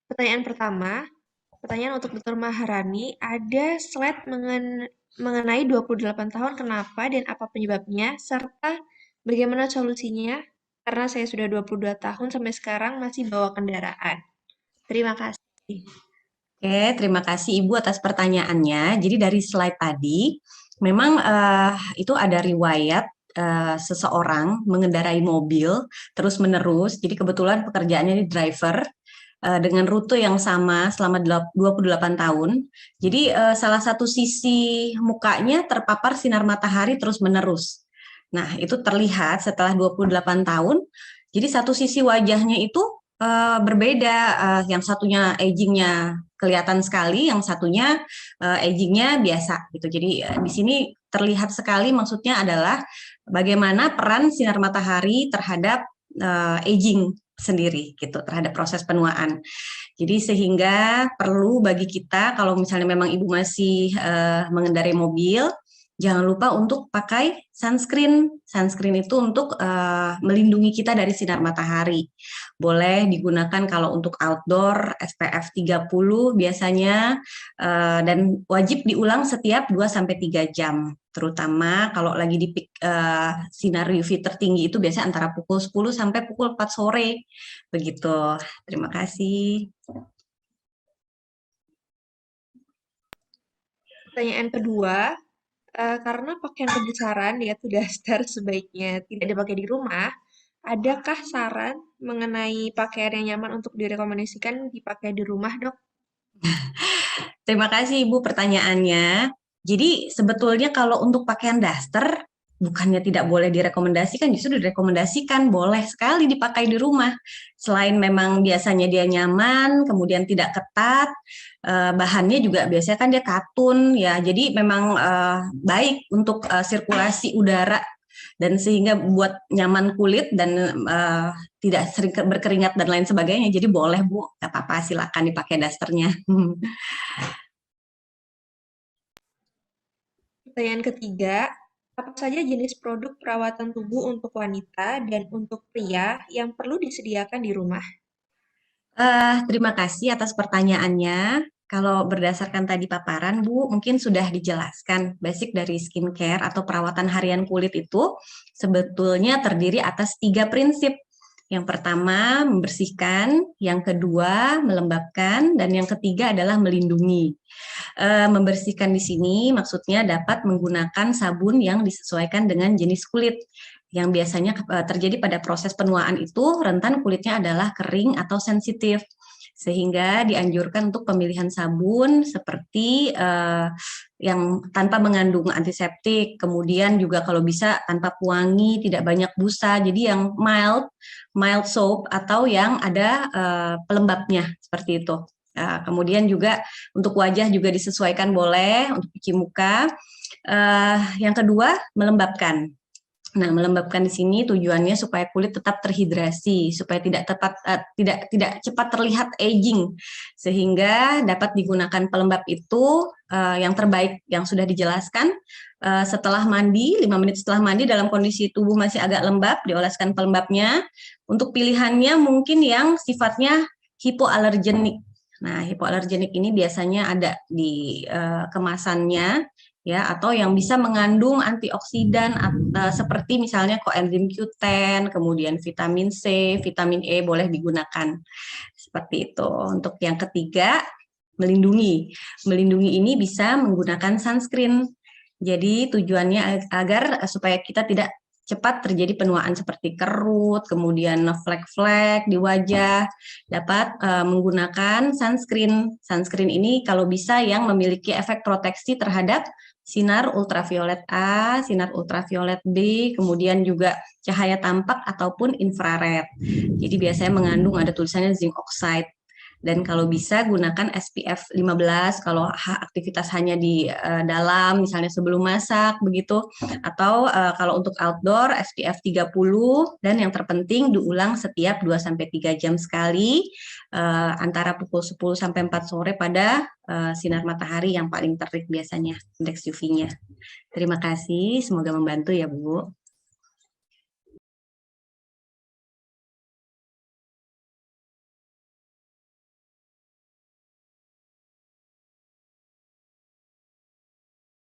Pertanyaan pertama, pertanyaan untuk Dr. Maharani, ada slide mengenai 28 tahun kenapa dan apa penyebabnya, serta bagaimana solusinya, karena saya sudah 22 tahun sampai sekarang masih bawa kendaraan. Terima kasih. Oke, terima kasih Ibu atas pertanyaannya. Jadi dari slide tadi, memang itu ada riwayat seseorang mengendarai mobil terus-menerus. Jadi kebetulan pekerjaannya di driver dengan rute yang sama selama 28 tahun. Jadi salah satu sisi mukanya terpapar sinar matahari terus-menerus. Nah, itu terlihat setelah 28 tahun. Jadi satu sisi wajahnya itu berbeda. Yang satunya agingnya kelihatan sekali, yang satunya agingnya biasa gitu. Jadi di sini terlihat sekali maksudnya adalah bagaimana peran sinar matahari terhadap aging sendiri gitu, terhadap proses penuaan. Jadi sehingga perlu bagi kita kalau misalnya memang ibu masih mengendarai mobil, jangan lupa untuk pakai sunscreen. Sunscreen itu untuk melindungi kita dari sinar matahari. Boleh digunakan kalau untuk outdoor SPF 30 biasanya dan wajib diulang setiap 2 sampai 3 jam. Terutama kalau lagi di peak sinar UV tertinggi itu biasanya antara pukul 10 sampai pukul 4 sore. Begitu. Terima kasih. Pertanyaan kedua, karena pakaian pembicaraan yaitu daster sebaiknya tidak dipakai di rumah, adakah saran mengenai pakaian yang nyaman untuk direkomendasikan dipakai di rumah, Dok? Terima kasih Ibu pertanyaannya. Jadi sebetulnya kalau untuk pakaian daster, bukannya tidak boleh direkomendasikan, justru direkomendasikan, boleh sekali dipakai di rumah. Selain memang biasanya dia nyaman, kemudian tidak ketat, bahannya juga biasanya kan dia katun ya, jadi memang baik untuk sirkulasi udara dan sehingga buat nyaman kulit dan tidak sering berkeringat dan lain sebagainya. Jadi boleh Bu, nggak apa-apa, silakan dipakai dasternya. Pertanyaan ketiga, apa saja jenis produk perawatan tubuh untuk wanita dan untuk pria yang perlu disediakan di rumah? Terima kasih atas pertanyaannya. Kalau berdasarkan tadi paparan, Bu, mungkin sudah dijelaskan basic dari skincare atau perawatan harian kulit itu sebetulnya terdiri atas 3 prinsip. Yang pertama, membersihkan, yang kedua, melembabkan, dan yang ketiga adalah melindungi. Membersihkan di sini maksudnya dapat menggunakan sabun yang disesuaikan dengan jenis kulit. Yang biasanya terjadi pada proses penuaan itu rentan kulitnya adalah kering atau sensitif. Sehingga dianjurkan untuk pemilihan sabun seperti yang tanpa mengandung antiseptik, kemudian juga kalau bisa tanpa pewangi, tidak banyak busa, jadi yang mild soap atau yang ada pelembabnya seperti itu. Kemudian juga untuk wajah juga disesuaikan boleh untuk cuci muka. Yang kedua, melembabkan. Nah, melembabkan di sini tujuannya supaya kulit tetap terhidrasi, supaya tidak cepat terlihat aging, sehingga dapat digunakan pelembab itu yang terbaik yang sudah dijelaskan. Setelah mandi, 5 menit setelah mandi dalam kondisi tubuh masih agak lembab, dioleskan pelembabnya. Untuk pilihannya mungkin yang sifatnya hipoalergenik. Nah, hipoalergenik ini biasanya ada di kemasannya ya, atau yang bisa mengandung antioksidan seperti misalnya coenzim Q10, kemudian vitamin C, vitamin E boleh digunakan. Seperti itu. Untuk yang ketiga, melindungi. Melindungi ini bisa menggunakan sunscreen. Jadi tujuannya agar supaya kita tidak cepat terjadi penuaan seperti kerut, kemudian flek-flek di wajah, dapat menggunakan sunscreen. Sunscreen ini kalau bisa yang memiliki efek proteksi terhadap sinar ultraviolet A, sinar ultraviolet B, kemudian juga cahaya tampak ataupun infrared. Jadi biasanya mengandung ada tulisannya zinc oxide. Dan kalau bisa gunakan SPF 15 kalau aktivitas hanya di dalam, misalnya sebelum masak begitu. Atau kalau untuk outdoor SPF 30 dan yang terpenting diulang setiap 2 sampai 3 jam sekali antara pukul 10 sampai 4 sore pada sinar matahari yang paling terik biasanya indeks UV-nya. Terima kasih, semoga membantu ya Bu.